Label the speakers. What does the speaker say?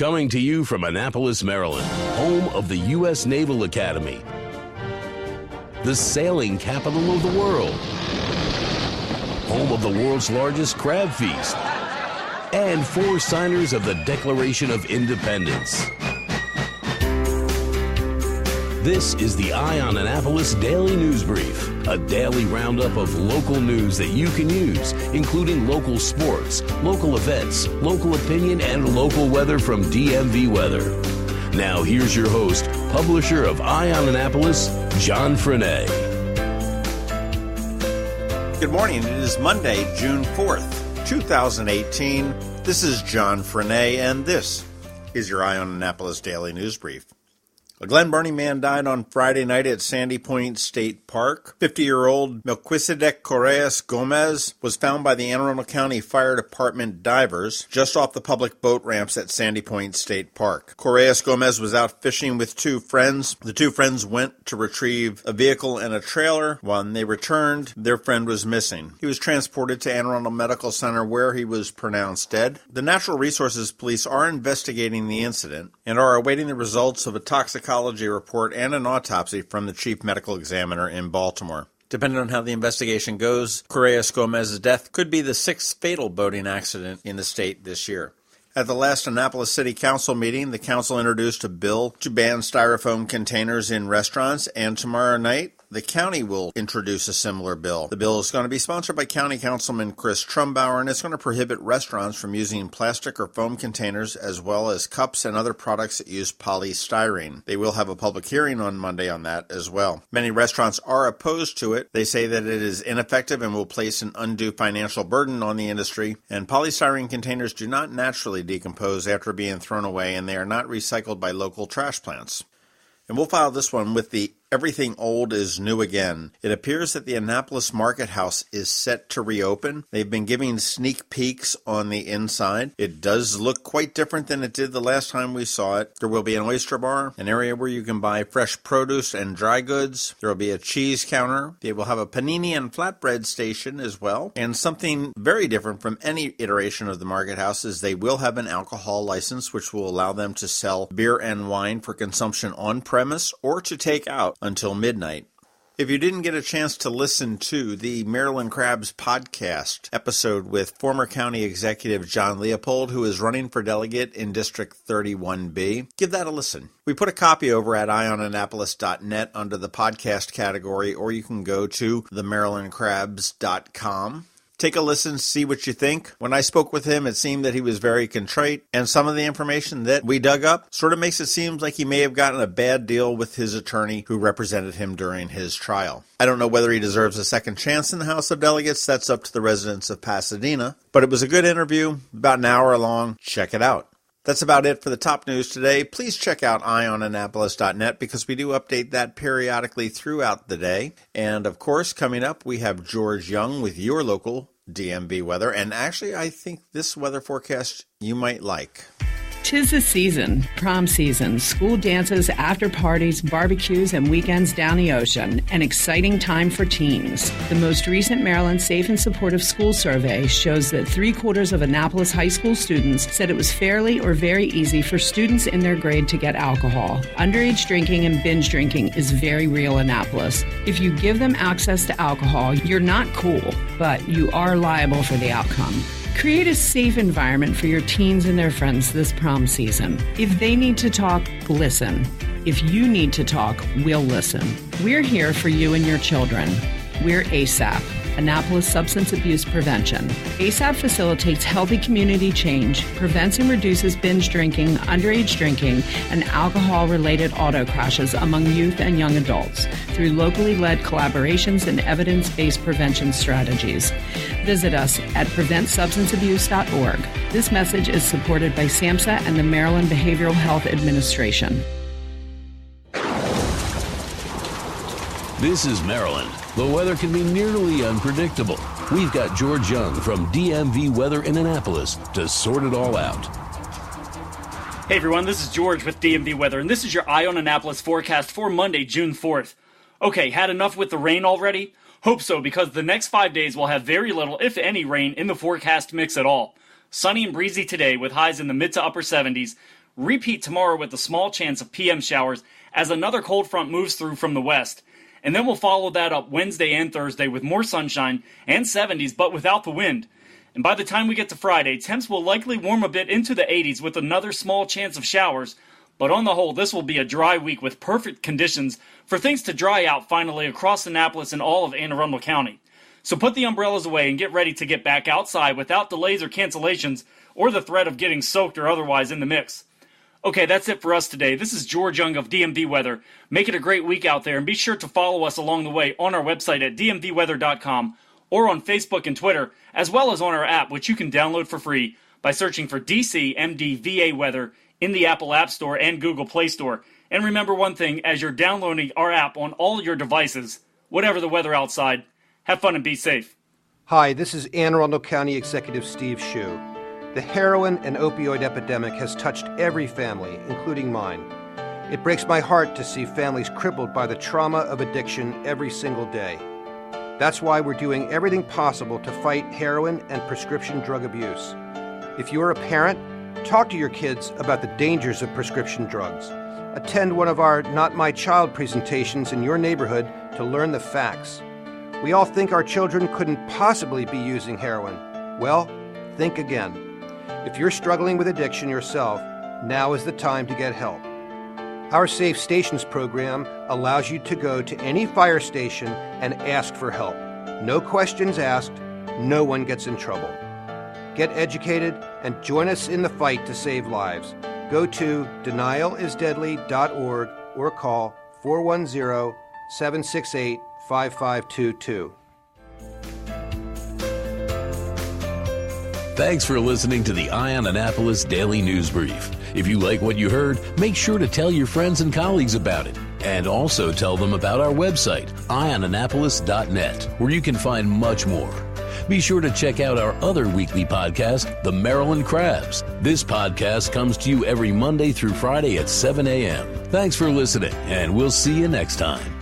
Speaker 1: Coming to you from Annapolis, Maryland, home of the U.S. Naval Academy, the sailing capital of the world, home of the world's largest crab feast, and 4 signers of the Declaration of Independence. This is the Eye on Annapolis Daily News Brief, a daily roundup of local news that you can use, including local sports, local events, local opinion, and local weather from DMV Weather. Now here's your host, publisher of Eye on Annapolis, John Frenaye.
Speaker 2: Good morning. It is Monday, June 4th, 2018. This is John Frenaye, and this is your Eye on Annapolis Daily News Brief. A Glen Burnie man died on Friday night at Sandy Point State Park. 50-year-old Melquisedec Correas Gomez was found by the Arundel County Fire Department divers just off the public boat ramps at Sandy Point State Park. Correas Gomez was out fishing with 2 friends. The 2 friends went to retrieve a vehicle and a trailer. When they returned, their friend was missing. He was transported to Anne Arundel Medical Center where he was pronounced dead. The Natural Resources Police are investigating the incident and are awaiting the results of a toxicology report and an autopsy from the chief medical examiner in Baltimore. Depending on how the investigation goes, Correas Gomez's death could be the 6th fatal boating accident in the state this year. At the last Annapolis City Council meeting, the council introduced a bill to ban styrofoam containers in restaurants, and tomorrow night, the county will introduce a similar bill. The bill is going to be sponsored by County Councilman Chris Trumbauer, and it's going to prohibit restaurants from using plastic or foam containers as well as cups and other products that use polystyrene. They will have a public hearing on Monday on that as well. Many restaurants are opposed to it. They say that it is ineffective and will place an undue financial burden on the industry, and polystyrene containers do not naturally decompose after being thrown away, and they are not recycled by local trash plants. And we'll file this one with the Everything Old is New Again. It appears that the Annapolis Market House is set to reopen. They've been giving sneak peeks on the inside. It does look quite different than it did the last time we saw it. There will be an oyster bar, an area where you can buy fresh produce and dry goods. There will be a cheese counter. They will have a panini and flatbread station as well. And something very different from any iteration of the Market House is they will have an alcohol license, which will allow them to sell beer and wine for consumption on premise or to take out until midnight. If you didn't get a chance to listen to the Maryland Crabs podcast episode with former county executive John Leopold, who is running for delegate in District 31B, give that a listen. We put a copy over at eyeonannapolis.net under the podcast category, or you can go to themarylandcrabs.com. Take a listen, see what you think. When I spoke with him, it seemed that he was very contrite, and some of the information that we dug up sort of makes it seem like he may have gotten a bad deal with his attorney who represented him during his trial. I don't know whether he deserves a second chance in the House of Delegates. That's up to the residents of Pasadena. But it was a good interview, about an hour long. Check it out. That's about it for the top news today. Please check out eyeonannapolis.net because we do update that periodically throughout the day. And of course, coming up, we have George Young with your local DMV weather. And actually, I think this weather forecast you might like.
Speaker 3: 'Tis the season, prom season, school dances, after parties, barbecues, and weekends down the ocean. An exciting time for teens. The most recent Maryland Safe and Supportive School Survey shows that 3/4 of Annapolis high school students said it was fairly or very easy for students in their grade to get alcohol. Underage drinking and binge drinking is very real in Annapolis. If you give them access to alcohol, you're not cool, but you are liable for the outcome. Create a safe environment for your teens and their friends this prom season. If they need to talk, listen. If you need to talk, we'll listen. We're here for you and your children. We're ASAP, Annapolis Substance Abuse Prevention. ASAP facilitates healthy community change, prevents and reduces binge drinking, underage drinking, and alcohol-related auto crashes among youth and young adults through locally led collaborations and evidence-based prevention strategies. Visit us at PreventSubstanceAbuse.org. This message is supported by SAMHSA and the Maryland Behavioral Health Administration.
Speaker 1: This is Maryland. The weather can be nearly unpredictable. We've got George Young from DMV Weather in Annapolis to sort it all out.
Speaker 4: Hey everyone, this is George with DMV Weather, and this is your Eye on Annapolis forecast for Monday, June 4th. Okay, had enough with the rain already? Hope so, because the next 5 days will have very little, if any, rain in the forecast mix at all. Sunny and breezy today with highs in the mid to upper 70s. Repeat tomorrow with a small chance of PM showers as another cold front moves through from the west. And then we'll follow that up Wednesday and Thursday with more sunshine and 70s, but without the wind. And by the time we get to Friday, temps will likely warm a bit into the 80s with another small chance of showers. But on the whole, this will be a dry week with perfect conditions for things to dry out finally across Annapolis and all of Anne Arundel County. So put the umbrellas away and get ready to get back outside without delays or cancellations or the threat of getting soaked or otherwise in the mix. Okay, that's it for us today. This is George Young of DMV Weather. Make it a great week out there, and be sure to follow us along the way on our website at dmvweather.com or on Facebook and Twitter, as well as on our app, which you can download for free by searching for DCMDVA Weather in the Apple App Store and Google Play Store. And remember one thing, as you're downloading our app on all your devices, whatever the weather outside, have fun and be safe.
Speaker 5: Hi, this is Anne Arundel County Executive Steve Schuh. The heroin and opioid epidemic has touched every family, including mine. It breaks my heart to see families crippled by the trauma of addiction every single day. That's why we're doing everything possible to fight heroin and prescription drug abuse. If you're a parent, talk to your kids about the dangers of prescription drugs. Attend one of our Not My Child presentations in your neighborhood to learn the facts. We all think our children couldn't possibly be using heroin. Well, think again. If you're struggling with addiction yourself, now is the time to get help. Our Safe Stations program allows you to go to any fire station and ask for help. No questions asked, no one gets in trouble. Get educated and join us in the fight to save lives. Go to denialisdeadly.org or call 410-768-5522.
Speaker 1: Thanks for listening to the Eye on Annapolis Daily News Brief. If you like what you heard, make sure to tell your friends and colleagues about it. And also tell them about our website, eyeonannapolis.net, where you can find much more. Be sure to check out our other weekly podcast, The Maryland Crabs. This podcast comes to you every Monday through Friday at 7 a.m. Thanks for listening, and we'll see you next time.